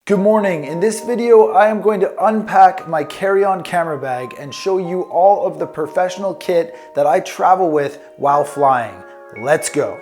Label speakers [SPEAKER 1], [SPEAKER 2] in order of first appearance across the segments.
[SPEAKER 1] Good morning. In this video, I am going to unpack my carry-on camera bag and show you all of the professional kit that I travel with while flying. Let's go.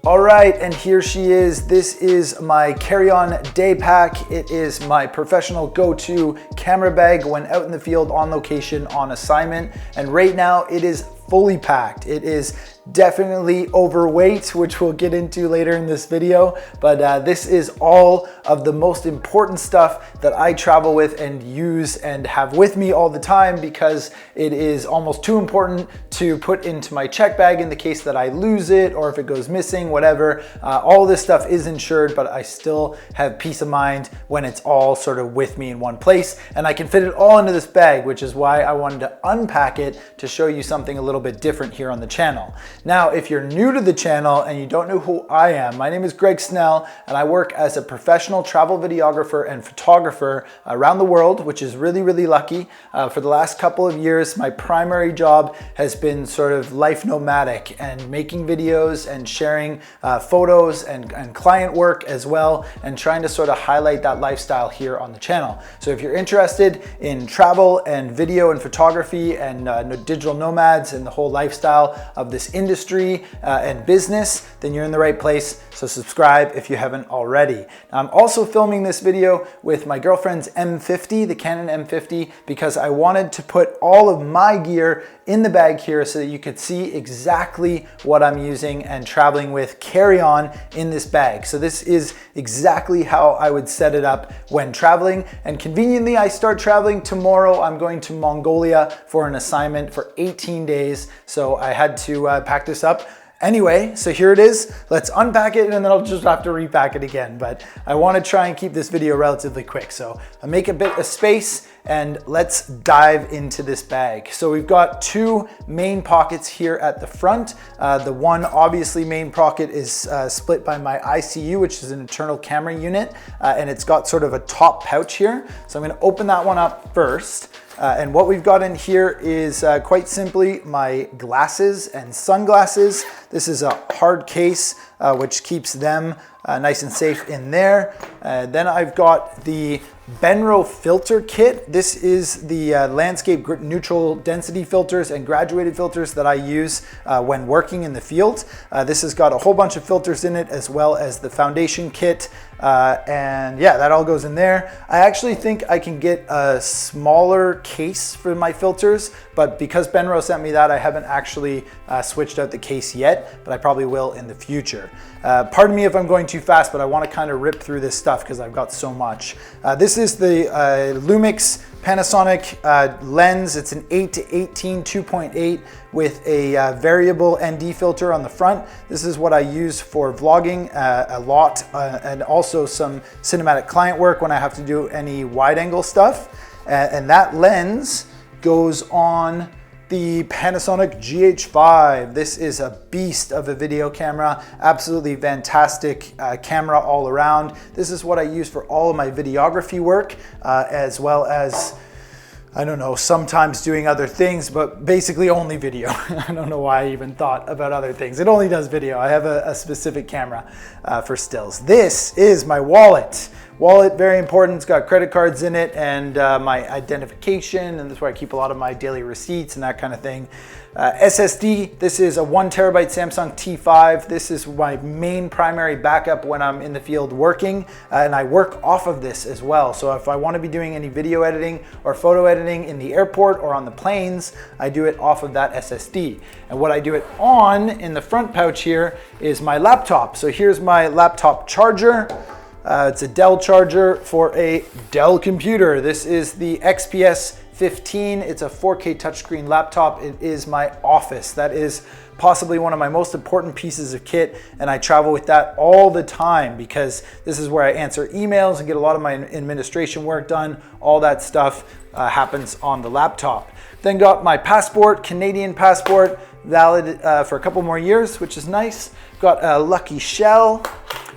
[SPEAKER 1] All right, and here she is. This is my carry-on day pack. It is my professional go-to camera bag when out in the field, on location, on assignment. And right now it is fully packed. It is definitely overweight, which we'll get into later in this video, but this is all of the most important stuff that I travel with and use and have with me all the time, because it is almost too important to put into my check bag in the case that I lose it or if it goes missing, whatever. All of this stuff is insured, but I still have peace of mind when it's all sort of with me in one place, and I can fit it all into this bag, which is why I wanted to unpack it to show you something a little bit different here on the channel. Now, if you're new to the channel and you don't know who I am, my name is Snell, and I work as a professional travel videographer and photographer around the world, which is really, really lucky. For the last couple of years, my primary job has been sort of life nomadic and making videos and sharing photos and client work as well, and trying to sort of highlight that lifestyle here on the channel. So if you're interested in travel and video and photography and digital nomads and the whole lifestyle of this industry and business, then you're in the right place. So subscribe if you haven't already. Now, I'm also filming this video with my girlfriend's M50, the Canon M50, because I wanted to put all of my gear in the bag here so that you could see exactly what I'm using and traveling with carry-on in this bag. So this is exactly how I would set it up when traveling. And conveniently, I start traveling tomorrow. I'm going to Mongolia for an assignment for 18 days. So I had to pack this up. Anyway, so here it is. Let's unpack it, and then I'll just have to repack it again. But I want to try and keep this video relatively quick. So I'll make a bit of space and let's dive into this bag. So we've got two main pockets here at the front. The one obviously main pocket is split by my ICU, which is an internal camera unit, and it's got sort of a top pouch here. So I'm going to open that one up first. And what we've got in here is quite simply my glasses and sunglasses. This is a hard case, which keeps them nice and safe in there. Then I've got the Benro filter kit. This is the landscape neutral density filters and graduated filters that I use when working in the field. This has got a whole bunch of filters in it, as well as the foundation kit. And yeah, that all goes in there. I actually think I can get a smaller case for my filters, but because Benro sent me that, I haven't actually switched out the case yet, but I probably will in the future. Pardon me if I'm going too fast, but I want to kind of rip through this stuff because I've got so much. This is the Lumix Panasonic lens. It's an 8-18 2.8 with a variable ND filter on the front. This is what I use for vlogging a lot, and also some cinematic client work when I have to do any wide angle stuff. And that lens goes on the Panasonic GH5. This is a beast of a video camera, absolutely fantastic camera all around. This is what I use for all of my videography work, as well as, I don't know, sometimes doing other things, but basically only video. I don't know why I even thought about other things. It only does video. I have a specific camera for stills. This is my wallet. Wallet, very important. It's got credit cards in it and my identification, and this is where I keep a lot of my daily receipts and that kind of thing. SSD, this is a 1 terabyte Samsung T5. This is my main primary backup when I'm in the field working, and I work off of this as well. So if I want to be doing any video editing or photo editing in the airport or on the planes, I do it off of that SSD. And what I do it on in the front pouch here is my laptop. So here's my laptop charger. It's a Dell charger for a Dell computer. This is the XPS 15. It's a 4K touchscreen laptop. It is my office. That is possibly one of my most important pieces of kit, and I travel with that all the time because this is where I answer emails and get a lot of my administration work done. All that stuff happens on the laptop. Then got my passport, Canadian passport, valid for a couple more years, which is nice. Got a Lucky Shell.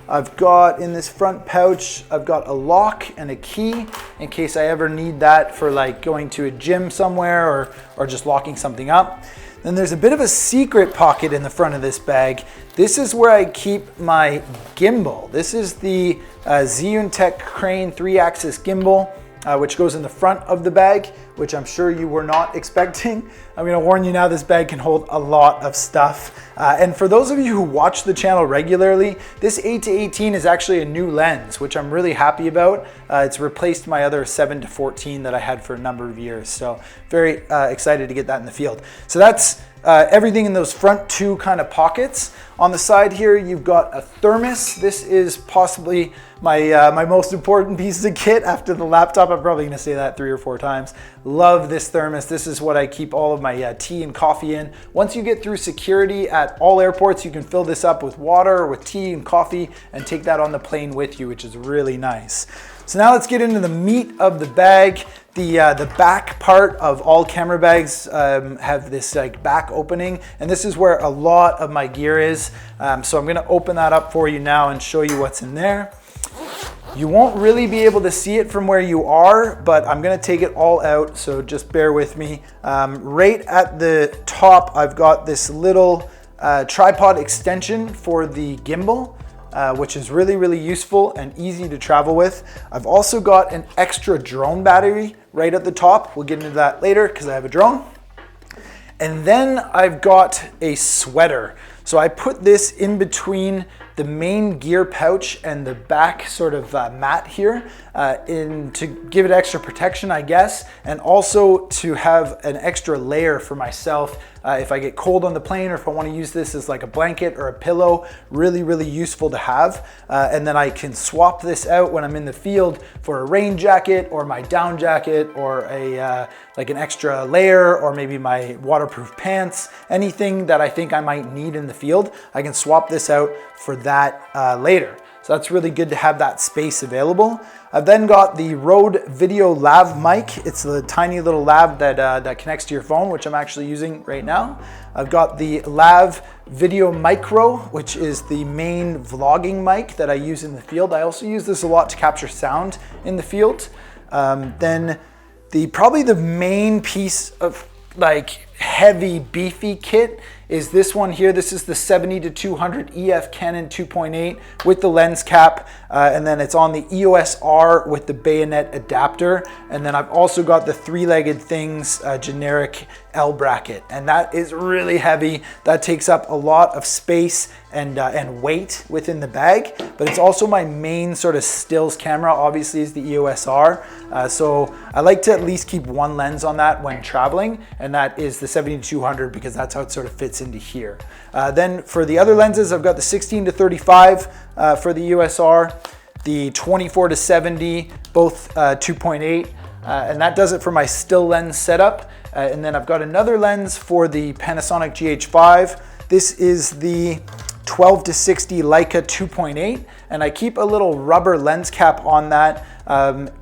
[SPEAKER 1] I've got in this front pouch, I've got a lock and a key in case I ever need that for like going to a gym somewhere or just locking something up. Then there's a bit of a secret pocket in the front of this bag. This is where I keep my gimbal. This is the Zhiyun Crane 3-axis gimbal, which goes in the front of the bag, which I'm sure you were not expecting. I'm gonna warn you now, this bag can hold a lot of stuff. And for those of you who watch the channel regularly, this 8-18 is actually a new lens, which I'm really happy about. It's replaced my other 7-14 that I had for a number of years. So very excited to get that in the field. So that's everything in those front two kind of pockets. On the side here, you've got a thermos. This is possibly my most important piece of kit after the laptop. I'm probably gonna say that 3 or 4 times. Love this thermos. This is what I keep all of my tea and coffee in. Once you get through security at all airports, you can fill this up with water or with tea and coffee and take that on the plane with you, which is really nice. So now let's get into the meat of the bag. The back part of all camera bags have this like back opening, and this is where a lot of my gear is. So I'm gonna open that up for you now and show you what's in there. You won't really be able to see it from where you are, but I'm gonna take it all out, so just bear with me. Right at the top, I've got this little tripod extension for the gimbal, which is really, really useful and easy to travel with. I've also got an extra drone battery right at the top. We'll get into that later because I have a drone. And then I've got a sweater. So I put this in between the main gear pouch and the back sort of mat here to give it extra protection, I guess, and also to have an extra layer for myself if I get cold on the plane, or if I want to use this as like a blanket or a pillow. Really, really useful to have. And then I can swap this out when I'm in the field for a rain jacket or my down jacket or a like an extra layer, or maybe my waterproof pants. Anything that I think I might need in the field, I can swap this out for that later. So that's really good to have that space available. I've then got the Rode Video Lav Mic. It's the tiny little lav that connects to your phone, which I'm actually using right now. I've got the Lav Video Micro, which is the main vlogging mic that I use in the field. I also use this a lot to capture sound in the field. Then probably the main piece of like heavy beefy kit is this one here. This is the 70-200 EF Canon 2.8 with the lens cap, and then it's on the EOS R with the bayonet adapter, and then I've also got the 3-legged things generic L bracket, and that is really heavy. That takes up a lot of space and weight within the bag, but it's also my main sort of stills camera, obviously, is the EOS R. So I like to at least keep one lens on that when traveling, and that is the 70-200 because that's how it sort of fits into here. Then for the other lenses, I've got the 16-35 for the EOS R, the 24-70, both 2.8, and that does it for my still lens setup. And then I've got another lens for the Panasonic GH5. This is the 12-60 Leica 2.8, and I keep a little rubber lens cap on that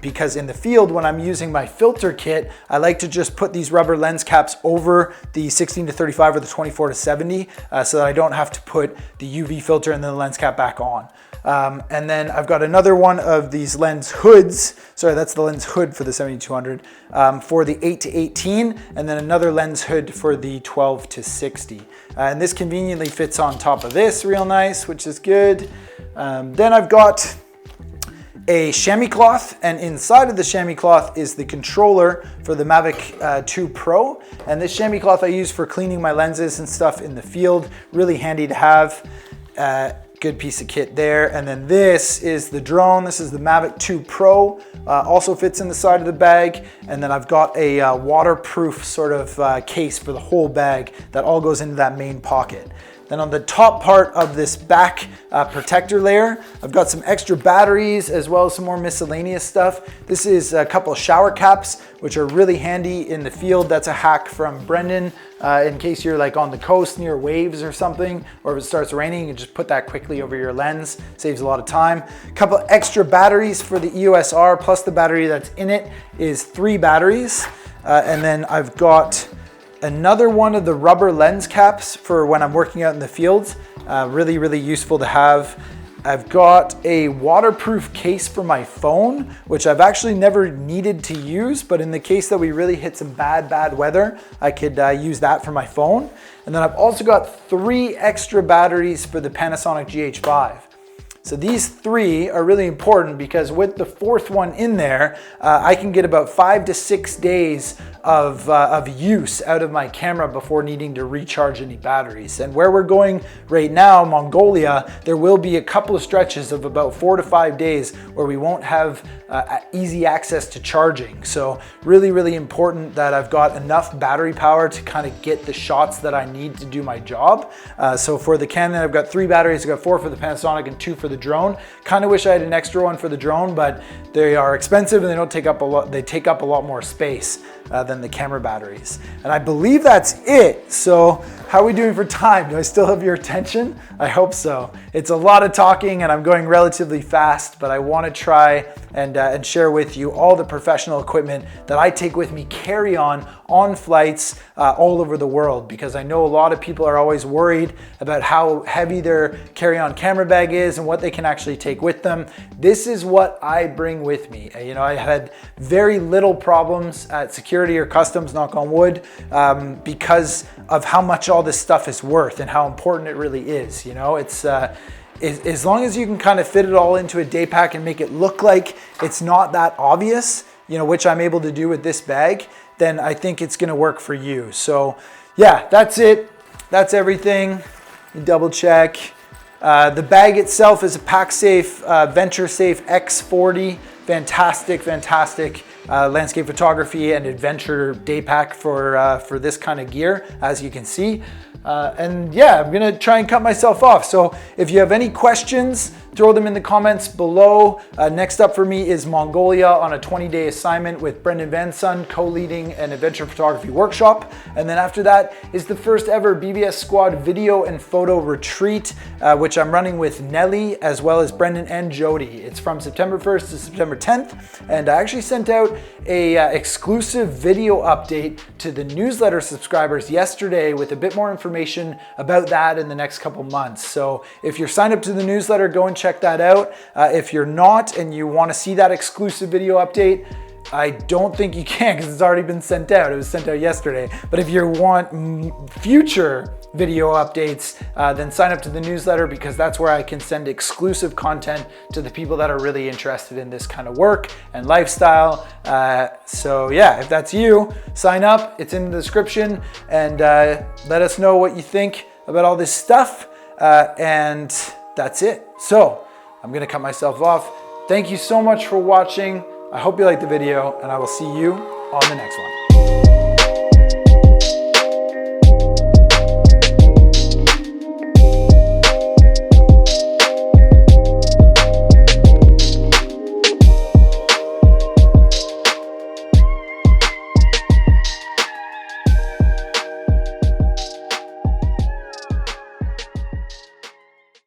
[SPEAKER 1] because in the field, when I'm using my filter kit, I like to just put these rubber lens caps over the 16-35 or the 24-70 so that I don't have to put the UV filter and then the lens cap back on. And then I've got another one of these lens hoods. Sorry, that's the lens hood for the 70-200 for the 8-18, and then another lens hood for the 12-60. And this conveniently fits on top of this real nice, which is good. Then I've got a chamois cloth, and inside of the chamois cloth is the controller for the Mavic 2 Pro. And this chamois cloth I use for cleaning my lenses and stuff in the field. Really handy to have. Good piece of kit there. And then this is the drone. This is the Mavic 2 Pro. Also fits in the side of the bag. And then I've got a waterproof sort of case for the whole bag that all goes into that main pocket. Then on the top part of this back protector layer, I've got some extra batteries as well as some more miscellaneous stuff. This is a couple of shower caps, which are really handy in the field. That's a hack from Brendan. In case you're like on the coast near waves or something, or if it starts raining, you can just put that quickly over your lens. Saves a lot of time. A couple extra batteries for the EOS R, plus the battery that's in it is 3 batteries. And then I've got another one of the rubber lens caps for when I'm working out in the fields. Really, really useful to have. I've got a waterproof case for my phone, which I've actually never needed to use, but in the case that we really hit some bad weather, I could use that for my phone. And then I've also got 3 extra batteries for the Panasonic GH5. So these 3 are really important because with the 4th one in there, I can get about 5 to 6 days of use out of my camera before needing to recharge any batteries. And where we're going right now, Mongolia, there will be a couple of stretches of about 4 to 5 days where we won't have easy access to charging. So really important that I've got enough battery power to kind of get the shots that I need to do my job. So for the Canon, I've got 3 batteries. I've got 4 for the Panasonic and 2 for the drone. Kind of wish I had an extra one for the drone, but they are expensive and they don't take up a lot. They take up a lot more space than the camera batteries. And I believe that's it. So how are we doing for time? Do I still have your attention? I hope so. It's a lot of talking and I'm going relatively fast, but I want to try and share with you all the professional equipment that I take with me carry on flights all over the world, because I know a lot of people are always worried about how heavy their carry-on camera bag is and what they can actually take with them. This is what I bring with me. You know, I had very little problems at security or customs, knock on wood, because of how much all this stuff is worth and how important it really is. You know, it's as long as you can kind of fit it all into a day pack and make it look like it's not that obvious, you know, which I'm able to do with this bag, then I think it's going to work for you. So yeah, that's it. That's everything. Double check. The bag itself is a PackSafe VentureSafe X40. Fantastic landscape photography and adventure day pack for this kind of gear, as you can see. And yeah, I'm gonna try and cut myself off. So if you have any questions, throw them in the comments below. Next up for me is Mongolia on a 20-day assignment with Brendan Van Son, co-leading an adventure photography workshop. And then after that is the first ever BBS Squad video and photo retreat, which I'm running with Nelly as well as Brendan and Jody. It's from September 1st to September 10th. And I actually sent out a exclusive video update to the newsletter subscribers yesterday with a bit more information about that in the next couple months. So if you're signed up to the newsletter, go and check that out. If you're not and you want to see that exclusive video update, I don't think you can because it's already been sent out. It was sent out yesterday. But if you want future video updates, then sign up to the newsletter, because that's where I can send exclusive content to the people that are really interested in this kind of work and lifestyle. So yeah, if that's you, sign up. It's in the description, and let us know what you think about all this stuff. And that's it. So I'm gonna cut myself off. Thank you so much for watching. I hope you liked the video, and I will see you on the next one.